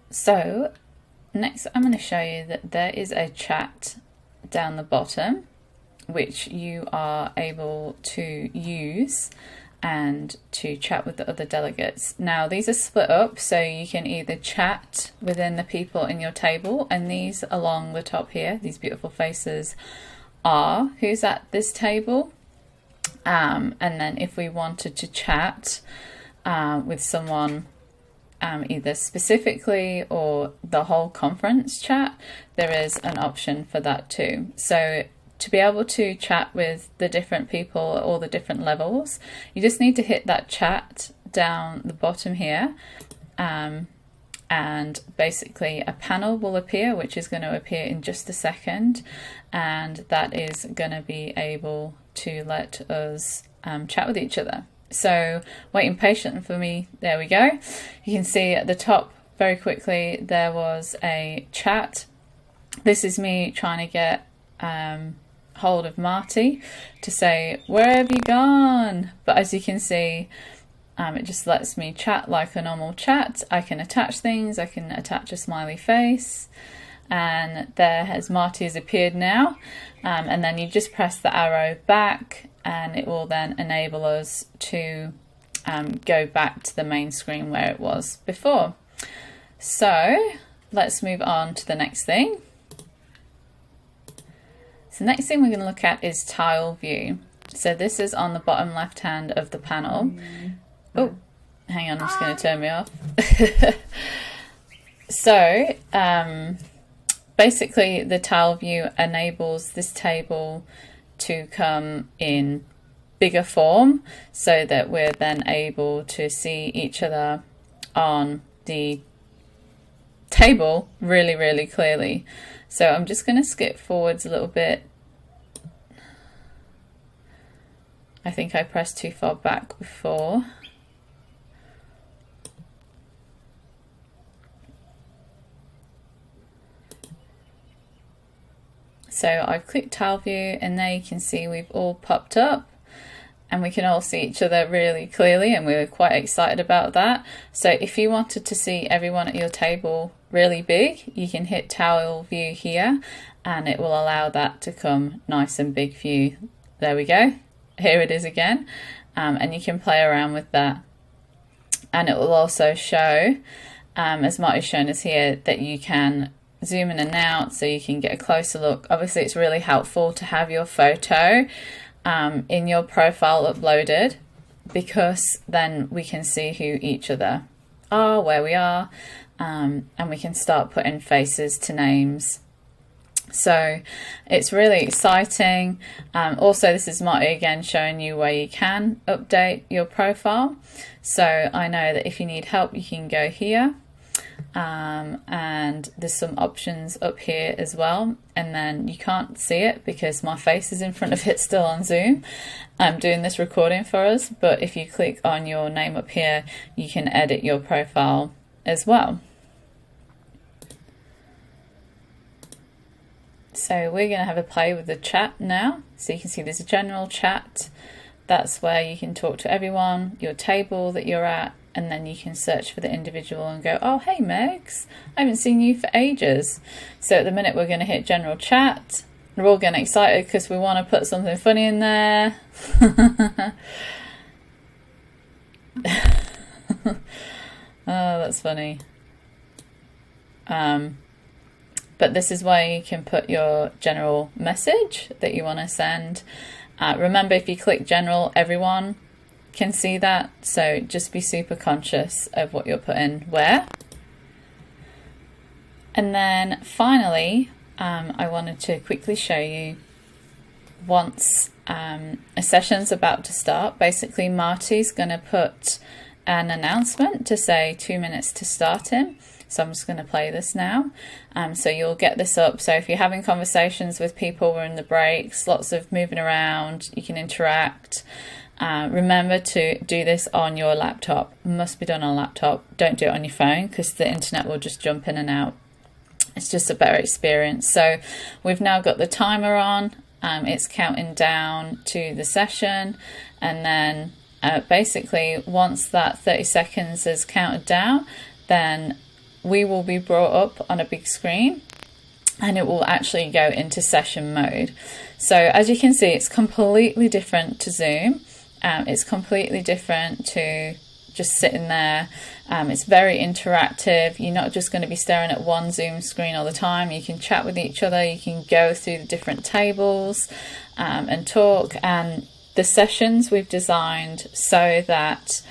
So next I'm going to show you that there is a chat down the bottom which you are able to use and to chat with the other delegates. Now these are split up, so you can either chat within the people in your table, and these along the top here, these beautiful faces, are who's at this table. And then if we wanted to chat with someone either specifically or the whole conference chat, there is an option for that too. So to be able to chat with the different people at all the different levels, you just need to hit that chat down the bottom here, and basically a panel will appear, which is going to appear in just a second, and that is going to be able to let us chat with each other. So waiting patiently for me, there we go. You can see at the top very quickly there was a chat. This is me trying to get hold of Marty to say, where have you gone? But as you can see, it just lets me chat like a normal chat. I can attach things, I can attach a smiley face, and there has Marty has appeared now, and then you just press the arrow back and it will then enable us to go back to the main screen where it was before. So let's move on to the next thing. So the next thing we're going to look at is tile view. So this is on the bottom left hand of the panel. Oh, hang on, I'm just going to turn me off. So basically the tile view enables this table to come in bigger form so that we're then able to see each other on the table really, really clearly. So I'm just going to skip forwards a little bit. I think I pressed too far back before. So I've clicked tile view, and there you can see we've all popped up and we can all see each other really clearly, and we were quite excited about that. So if you wanted to see everyone at your table really big, you can hit tile view here and it will allow that to come nice and big for you. There we go. Here it is again, and you can play around with that, and it will also show, as Marty's shown us here, that you can zoom in and out so you can get a closer look. Obviously it's really helpful to have your photo in your profile uploaded, because then we can see who each other are, where we are, and we can start putting faces to names. So it's really exciting. Also, this is Marty again showing you where you can update your profile. So I know that if you need help, you can go here, and there's some options up here as well, and then you can't see it because my face is in front of it still on Zoom. I'm doing this recording for us, but if you click on your name up here, you can edit your profile as well. So we're going to have a play with the chat now. So you can see there's a general chat. That's where you can talk to everyone, your table that you're at, and then you can search for the individual and go, oh, hey, Megs, I haven't seen you for ages. So at the minute we're going to hit general chat. We're all getting excited because we want to put something funny in there. Oh, that's funny. But this is where you can put your general message that you want to send. Remember, if you click general, everyone can see that. So just be super conscious of what you're putting where. And then finally, I wanted to quickly show you once a session's about to start. Basically, Marty's going to put an announcement to say 2 minutes to start in. So I'm just going to play this now. So you'll get this up. So if you're having conversations with people, we're in the breaks, lots of moving around, you can interact. Remember to do this on your laptop. It must be done on a laptop. Don't do it on your phone because the internet will just jump in and out. It's just a better experience. So we've now got the timer on. It's counting down to the session. And then basically once that 30 seconds is counted down, then we will be brought up on a big screen, and it will actually go into session mode. So as you can see, it's completely different to Zoom. It's completely different to just sitting there. It's very interactive. You're not just going to be staring at one Zoom screen all the time. You can chat with each other. You can go through the different tables and talk. And the sessions we've designed so that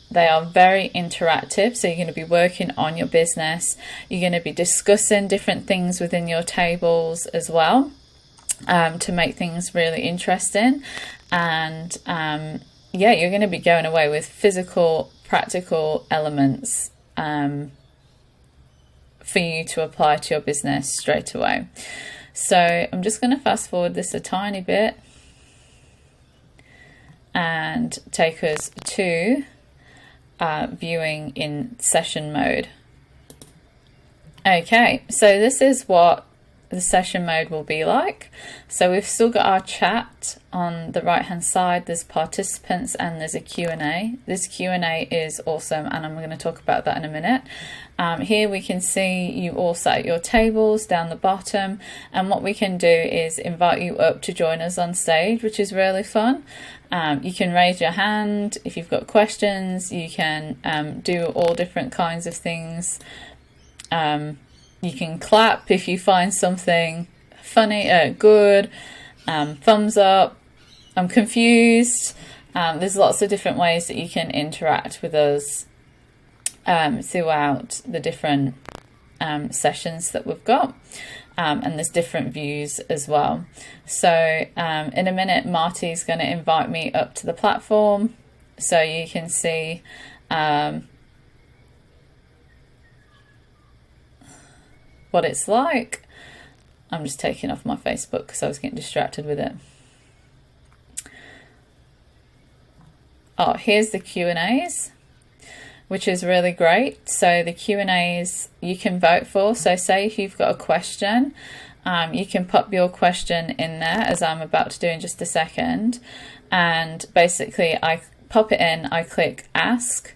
they are very interactive. So you're going to be working on your business. You're going to be discussing different things within your tables as well, to make things really interesting. And yeah, you're going to be going away with physical, practical elements for you to apply to your business straight away. So I'm just going to fast forward this a tiny bit and take us to viewing in session mode. Okay, so this is what the session mode will be like. So we've still got our chat on the right hand side. There's participants and there's a Q&A. This Q&A is awesome, and I'm going to talk about that in a minute. Here we can see you all sat at your tables down the bottom, and what we can do is invite you up to join us on stage, which is really fun. You can raise your hand if you've got questions. You can do all different kinds of things. You can clap if you find something funny, good, thumbs up, I'm confused. There's lots of different ways that you can interact with us throughout the different sessions that we've got. And there's different views as well. So in a minute, Marty's going to invite me up to the platform so you can see what it's like. I'm just taking off my Facebook because I was getting distracted with it. Oh, here's the Q&As, which is really great. So the Q&As you can vote for. So say if you've got a question, you can pop your question in there, as I'm about to do in just a second. And basically I pop it in, I click ask,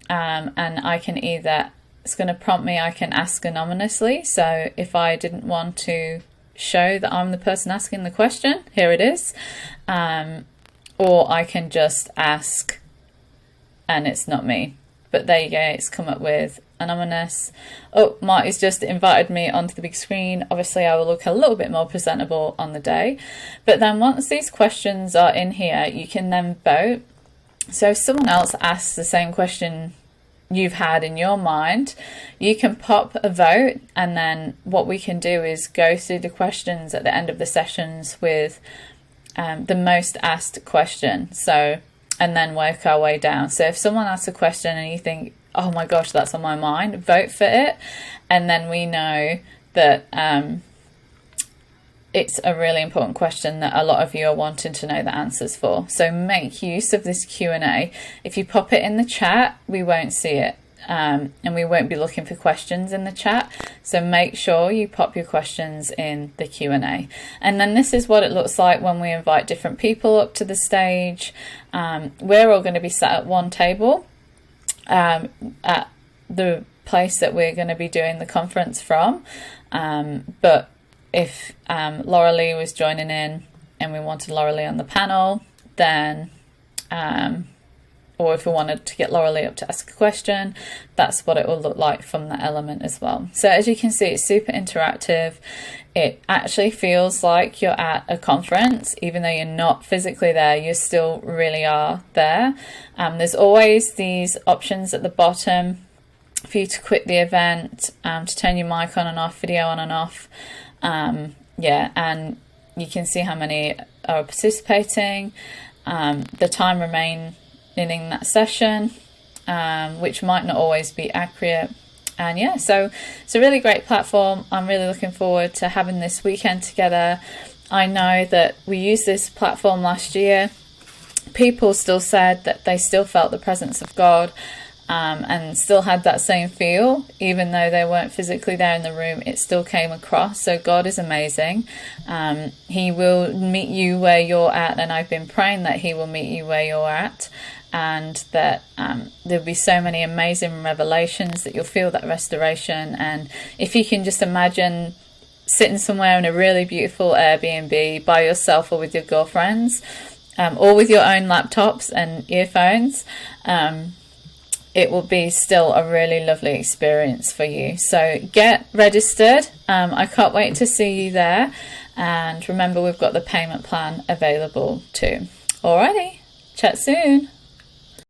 and I can either, it's going to prompt me, I can ask anonymously. So if I didn't want to show that I'm the person asking the question, here it is. Or I can just ask and it's not me. But there you go, it's come up with anonymous. Oh, Marty's just invited me onto the big screen. Obviously I will look a little bit more presentable on the day. But then once these questions are in here, you can then vote. So if someone else asks the same question you've had in your mind, you can pop a vote, and then what we can do is go through the questions at the end of the sessions with the most asked question. So, and then work our way down. So if someone asks a question and you think, oh my gosh, that's on my mind, vote for it, and then we know that it's a really important question that a lot of you are wanting to know the answers for. So make use of this Q&A. If you pop it in the chat, we won't see it. And we won't be looking for questions in the chat. So make sure you pop your questions in the Q&A. And then this is what it looks like when we invite different people up to the stage. We're all going to be sat at one table at the place that we're going to be doing the conference from. But if Laura Lee was joining in and we wanted Laura Lee on the panel, then or if we wanted to get Laura Lee up to ask a question, that's what it will look like from that element as well. So as you can see, it's super interactive. It actually feels like you're at a conference, even though you're not physically there, you still really are there. There's always these options at the bottom for you to quit the event, to turn your mic on and off, video on and off. Yeah, and you can see how many are participating, the time remaining in that session, which might not always be accurate. And yeah, so it's a really great platform. I'm really looking forward to having this weekend together. I know that we used this platform last year. People still said that they still felt the presence of God, and still had that same feel, even though they weren't physically there in the room. It still came across. So God is amazing. He will meet you where you're at, and I've been praying that he will meet you where you're at. and that there'll be so many amazing revelations that you'll feel that restoration. And if you can just imagine sitting somewhere in a really beautiful Airbnb by yourself or with your girlfriends, or with your own laptops and earphones, it will be still a really lovely experience for you. So get registered. I can't wait to see you there. And remember, we've got the payment plan available too. Alrighty, chat soon.